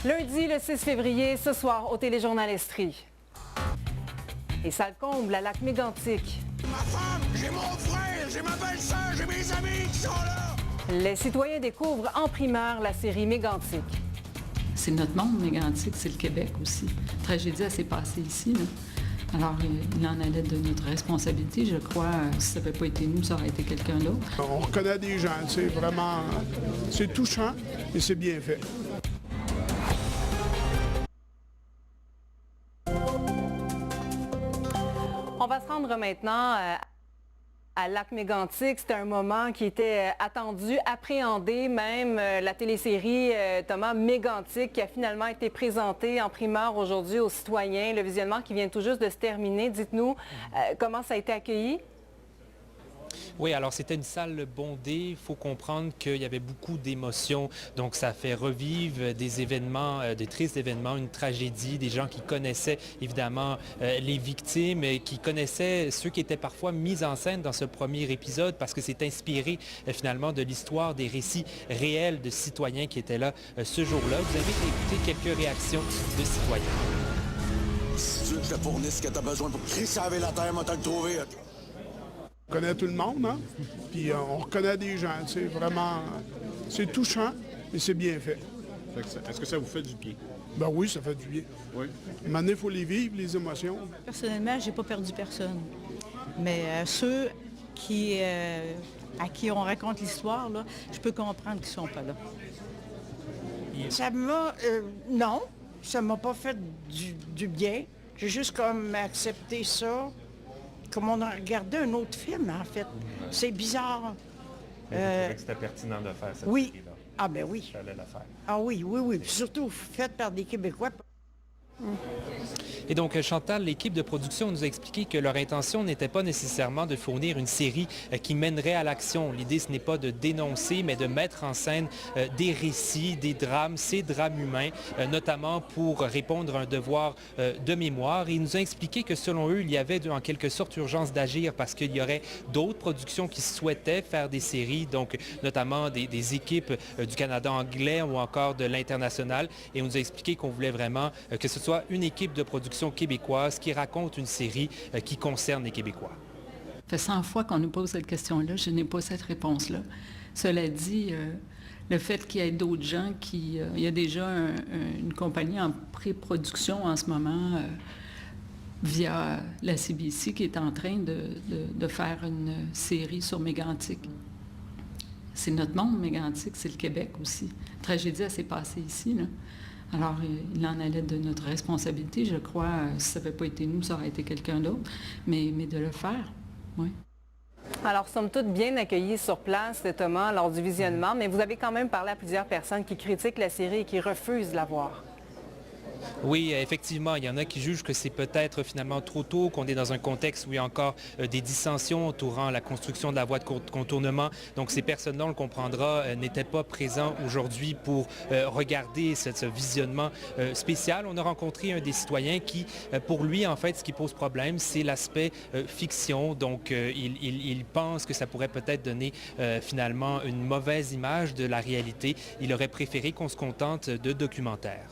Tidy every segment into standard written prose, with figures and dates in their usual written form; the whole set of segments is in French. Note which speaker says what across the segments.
Speaker 1: Lundi, le 6 février, ce soir, au Téléjournal Estrie. Et ça le comble à Lac-Mégantic.
Speaker 2: Ma femme, j'ai mon frère, j'ai ma belle-sœur, j'ai mes amis qui sont là.
Speaker 1: Les citoyens découvrent en primeur la série Mégantic.
Speaker 3: C'est notre monde, Mégantic, c'est le Québec aussi. La tragédie, elle s'est passée ici, là. Alors, il en allait de notre responsabilité, je crois. Si ça n'avait pas été nous, ça aurait été quelqu'un d'autre.
Speaker 4: On reconnaît des gens, c'est vraiment... C'est touchant et c'est bien fait.
Speaker 1: On va se rendre maintenant à Lac-Mégantic. C'était un moment qui était attendu, appréhendé même. La télésérie Thomas Mégantic qui a finalement été présentée en primeur aujourd'hui aux citoyens. Le visionnement qui vient tout juste de se terminer. Dites-nous comment ça a été accueilli?
Speaker 5: Oui, alors c'était une salle bondée. Il faut comprendre qu'il y avait beaucoup d'émotions. Donc ça fait revivre des événements, des tristes événements, une tragédie, des gens qui connaissaient évidemment les victimes et qui connaissaient ceux qui étaient parfois mis en scène dans ce premier épisode parce que c'est inspiré finalement de l'histoire des récits réels de citoyens qui étaient là ce jour-là. Vous avez écouté quelques réactions de citoyens.
Speaker 2: Si tu veux que je te fournisse ce que tu as besoin pour crissaver la terre, moi t'as le trouvé.
Speaker 4: On connaît tout le monde, hein? Puis on reconnaît des gens, c'est vraiment... C'est touchant et c'est bien fait.
Speaker 6: Est-ce que ça vous fait du bien?
Speaker 4: Ben oui, ça fait du bien.
Speaker 6: Oui.
Speaker 4: Maintenant, il faut les vivre, les émotions.
Speaker 7: Personnellement, j'ai pas perdu personne. Mais ceux qui, à qui on raconte l'histoire, là, je peux comprendre qu'ils sont pas là.
Speaker 8: Ça m'a... non, ça m'a pas fait du bien. J'ai juste comme accepté ça, comme on a regardé un autre film, en fait. C'est bizarre.
Speaker 6: Mais vous trouvez que c'était pertinent de faire cette
Speaker 8: Oui.
Speaker 6: série-là?
Speaker 8: Ah ben oui.
Speaker 6: Il fallait la faire.
Speaker 8: Ah oui, oui, oui. Puis surtout faite par des Québécois.
Speaker 5: Et donc, Chantal, l'équipe de production nous a expliqué que leur intention n'était pas nécessairement de fournir une série qui mènerait à l'action. L'idée, ce n'est pas de dénoncer, mais de mettre en scène des récits, des drames, ces drames humains, notamment pour répondre à un devoir de mémoire. Et ils nous ont expliqué que selon eux, il y avait en quelque sorte urgence d'agir parce qu'il y aurait d'autres productions qui souhaitaient faire des séries, donc notamment des équipes du Canada anglais ou encore de l'international. Et on nous a expliqué qu'on voulait vraiment que ce soit une équipe de production québécoise qui raconte une série qui concerne les Québécois.
Speaker 3: Ça fait 100 fois qu'on nous pose cette question-là, je n'ai pas cette réponse-là. Cela dit, le fait qu'il y ait d'autres gens qui... il y a déjà une compagnie en pré-production en ce moment via la CBC qui est en train de faire une série sur Mégantic. C'est notre monde, Mégantic, c'est le Québec aussi. La tragédie, elle s'est passée ici, là. Alors, il en allait de notre responsabilité, je crois. Si ça n'avait pas été nous, ça aurait été quelqu'un d'autre. Mais de le faire, oui.
Speaker 1: Alors, somme toute bien accueillis sur place, Thomas, lors du visionnement, mais vous avez quand même parlé à plusieurs personnes qui critiquent la série et qui refusent de la voir.
Speaker 5: Oui, effectivement, il y en a qui jugent que c'est peut-être finalement trop tôt, qu'on est dans un contexte où il y a encore des dissensions entourant la construction de la voie de contournement. Donc ces personnes-là, on le comprendra, n'étaient pas présents aujourd'hui pour regarder ce visionnement spécial. On a rencontré un des citoyens qui, pour lui, en fait, ce qui pose problème, c'est l'aspect fiction. Donc il pense que ça pourrait peut-être donner finalement une mauvaise image de la réalité. Il aurait préféré qu'on se contente de documentaires.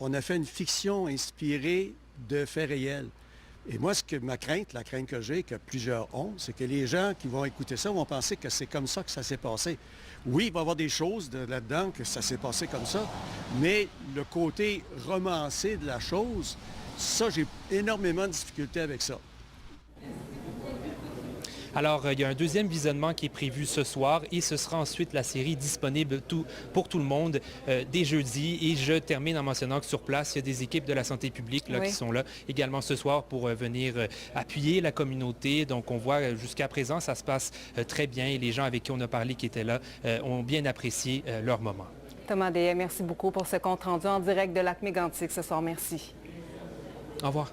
Speaker 9: On a fait une fiction inspirée de faits réels. Et moi, la crainte que j'ai, que plusieurs ont, c'est que les gens qui vont écouter ça vont penser que c'est comme ça que ça s'est passé. Oui, il va y avoir des choses là-dedans que ça s'est passé comme ça, mais le côté romancé de la chose, ça, j'ai énormément de difficultés avec ça.
Speaker 5: Alors, il y a un deuxième visionnement qui est prévu ce soir et ce sera ensuite la série disponible pour tout le monde dès jeudi. Et je termine en mentionnant que sur place, il y a des équipes de la santé publique là, qui sont là également ce soir pour venir appuyer la communauté. Donc, on voit jusqu'à présent, ça se passe très bien et les gens avec qui on a parlé qui étaient là ont bien apprécié leur moment.
Speaker 1: Thomas Deshaies, merci beaucoup pour ce compte rendu en direct de Lac-Mégantic ce soir. Merci.
Speaker 5: Au revoir.